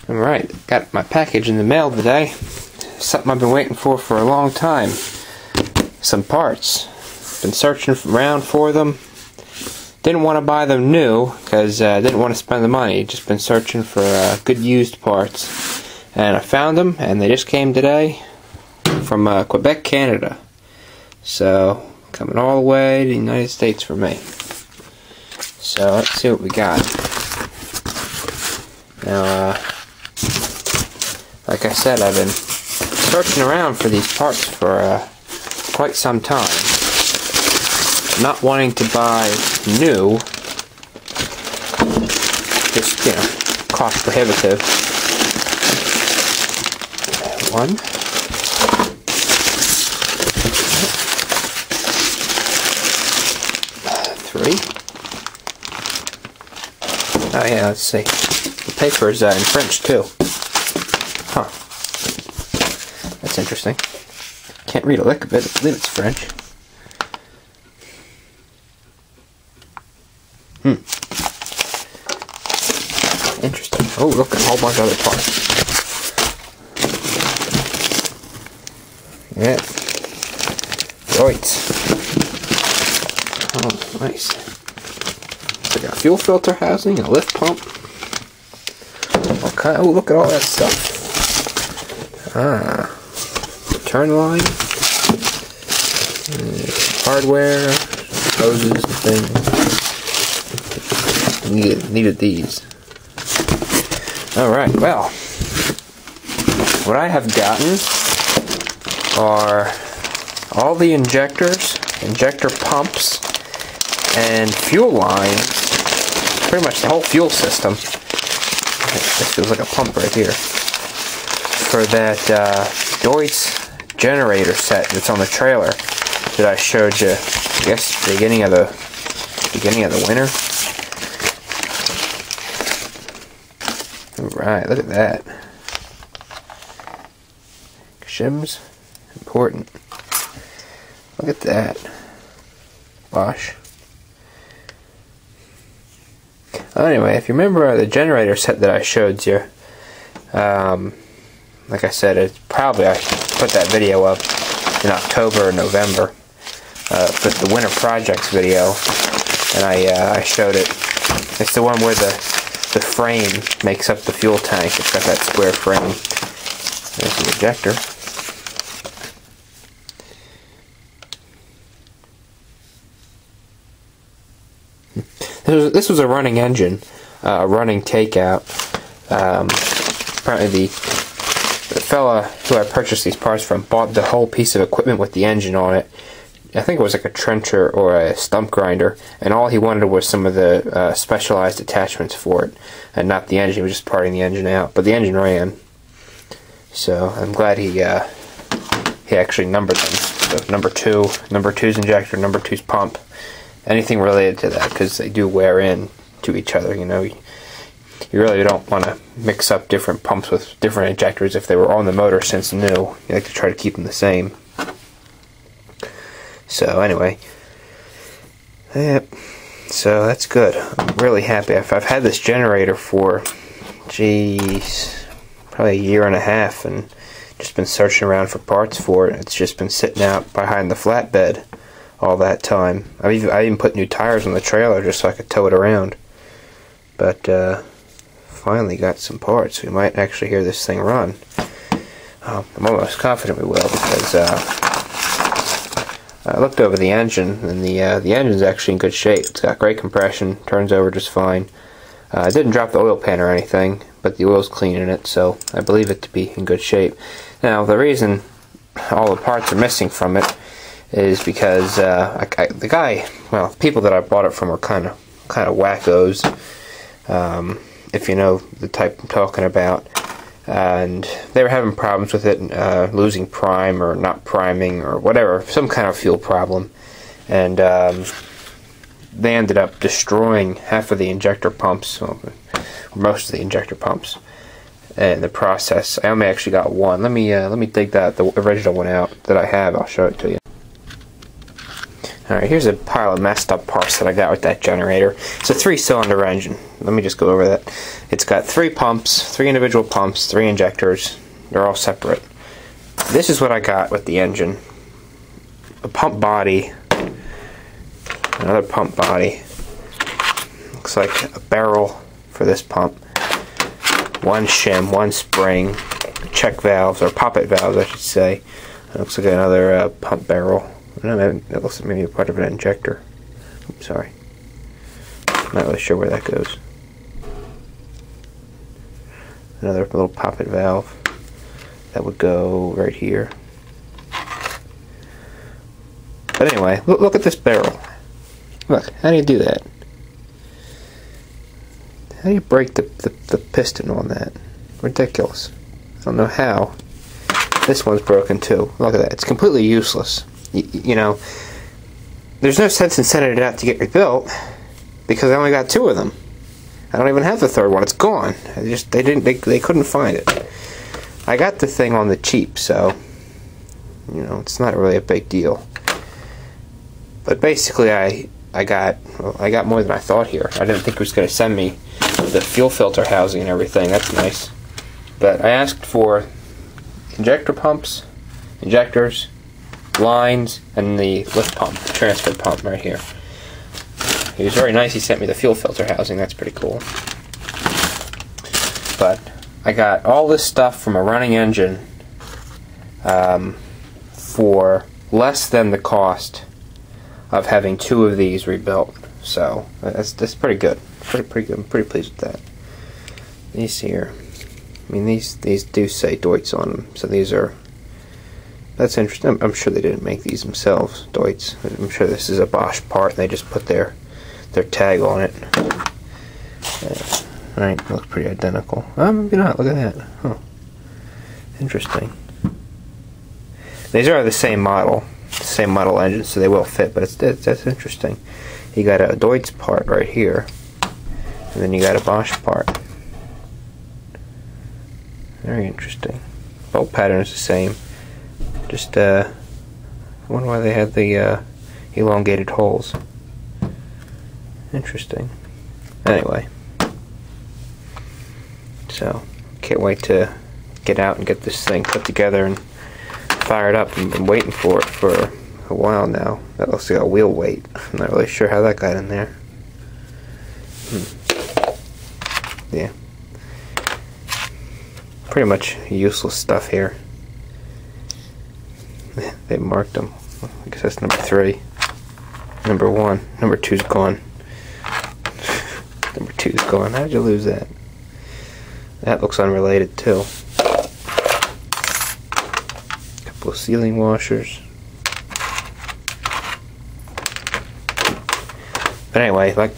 Alright, got my package in the mail today. Something I've been waiting for a long time. Some parts. Been searching around for them. Didn't want to buy them new because I didn't want to spend the money. Just been searching for good used parts. And I found them, and they just came today from Quebec, Canada. So, coming all the way to the United States for me. So, let's see what we got. Now, like I said, I've been searching around for these parts for quite some time. Not wanting to buy new, just, you know, cost prohibitive. One. Three. Oh yeah, let's see. The paper is in French too. Huh. That's interesting. Can't read a lick of it. I believe it's French. Interesting. Oh, look, a whole bunch of other parts. Yeah. Deutz. Oh, nice. We got a fuel filter housing, a lift pump. Okay. Oh, look at all that stuff. Return line. Hardware. Hoses, things. Needed these. Alright, well. What I have gotten are all the injectors, injector pumps, and fuel lines. Pretty much the whole fuel system. This feels like a pump right here. For that Deutz generator set that's on the trailer that I showed you, I guess, beginning of the winter. Alright, look at that. Shims. Important. Look at that. Bosch. Anyway, if you remember the generator set that I showed you, like I said, I put that video up in October or November, but the Winter Projects video, and I showed it. It's the one where the frame makes up the fuel tank. It's got that square frame. There's the ejector. This was a running engine, a running takeout. Apparently the fella who I purchased these parts from bought the whole piece of equipment with the engine on it. I think it was like a trencher or a stump grinder, and all he wanted was some of the specialized attachments for it, and not the engine. He was just parting the engine out, but the engine ran. So I'm glad he actually numbered them. So number 2's injector, number 2's pump. Anything related to that, because they do wear in to each other, you know. You really don't want to mix up different pumps with different injectors if they were on the motor since new. You like to try to keep them the same. So anyway, yep. So that's good. I'm really happy. I've had this generator for, geez, probably a year and a half, and just been searching around for parts for it. It's just been sitting out behind the flatbed all that time. I even put new tires on the trailer just so I could tow it around. But finally got some parts. We might actually hear this thing run. I'm almost confident we will, because I looked over the engine, and the engine's actually in good shape. It's got great compression, turns over just fine. I didn't drop the oil pan or anything, but the oil's clean in it, so I believe it to be in good shape. Now, the reason all the parts are missing from it is because the people that I bought it from were kind of wackos, if you know the type I'm talking about, and they were having problems with it, losing prime or not priming or whatever, some kind of fuel problem, and they ended up destroying half of the injector pumps, or most of the injector pumps, in the process. I only actually got one. Let me dig the original one out that I have. I'll show it to you. Alright, here's a pile of messed up parts that I got with that generator. It's a 3-cylinder engine. Let me just go over that. It's got 3 pumps, 3 individual pumps, 3 injectors. They're all separate. This is what I got with the engine. A pump body, another pump body. Looks like a barrel for this pump. 1 shim, 1 spring, check valves, or poppet valves I should say. It looks like another pump barrel. That looks like maybe a part of an injector. Oops, sorry. Not really sure where that goes. Another little poppet valve. That would go right here. But anyway, look at this barrel. Look, how do you do that? How do you break the piston on that? Ridiculous. I don't know how. This one's broken too. Look at that. It's completely useless. You know, there's no sense in sending it out to get rebuilt because I only got 2 of them. I don't even have the 3rd one. It's gone. They couldn't find it. I got the thing on the cheap, so you know it's not really a big deal. But basically, I got more than I thought here. I didn't think it was going to send me the fuel filter housing and everything. That's nice. But I asked for injector pumps, injectors, lines, and the lift pump, the transfer pump right here. He was very nice. He sent me the fuel filter housing. That's pretty cool. But I got all this stuff from a running engine for less than the cost of having 2 of these rebuilt. So that's pretty good. Pretty good. I'm pretty pleased with that. These here, I mean these do say Deutz on them. So these are. That's interesting. I'm sure they didn't make these themselves, Deutz. I'm sure this is a Bosch part. They just put their tag on it. Right, looks pretty identical. Maybe not. Look at that. Huh. Interesting. These are the same model engine, so they will fit. But that's interesting. You got a Deutz part right here, and then you got a Bosch part. Very interesting. Bolt pattern is the same. Just I wonder why they had the elongated holes. Interesting. Anyway, so can't wait to get out and get this thing put together and fired up. I've been waiting for it for a while now. That looks like a wheel weight. I'm not really sure how that got in there. Yeah. Pretty much useless stuff here. They marked them. I guess that's number 3. Number 1. Number 2's gone. Number 2's gone. How did you lose that? That looks unrelated too. Couple of sealing washers. But anyway, like,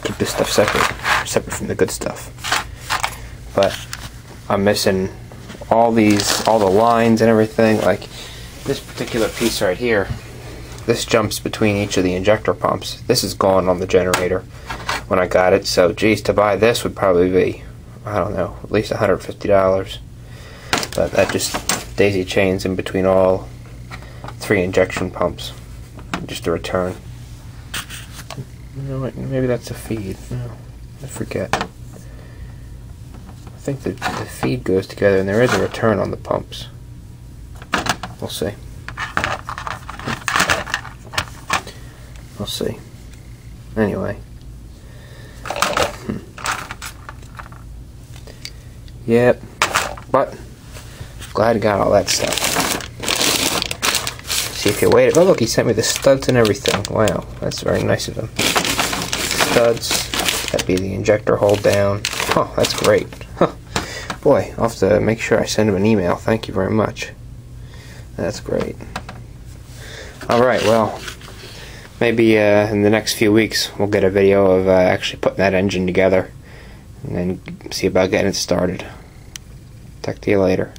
keep this stuff separate from the good stuff. But I'm missing all the lines and everything. Like this particular piece right here, this jumps between each of the injector pumps. This is gone on the generator when I got it, so geez, to buy this would probably be, I don't know, at least $150. But that just daisy chains in between all 3 injection pumps. Just a return. You know what, maybe that's a feed. No, I forget. I think the feed goes together and there is a return on the pumps. We'll see. We'll see. Anyway. Yep. But glad I got all that stuff. See if you waited. Oh look, he sent me the studs and everything. Wow, that's very nice of him. Studs. That'd be the injector hold down. Oh, that's great. Huh. Boy, I'll have to make sure I send him an email. Thank you very much. That's great. Alright, well, maybe in the next few weeks we'll get a video of actually putting that engine together and then see about getting it started. Talk to you later.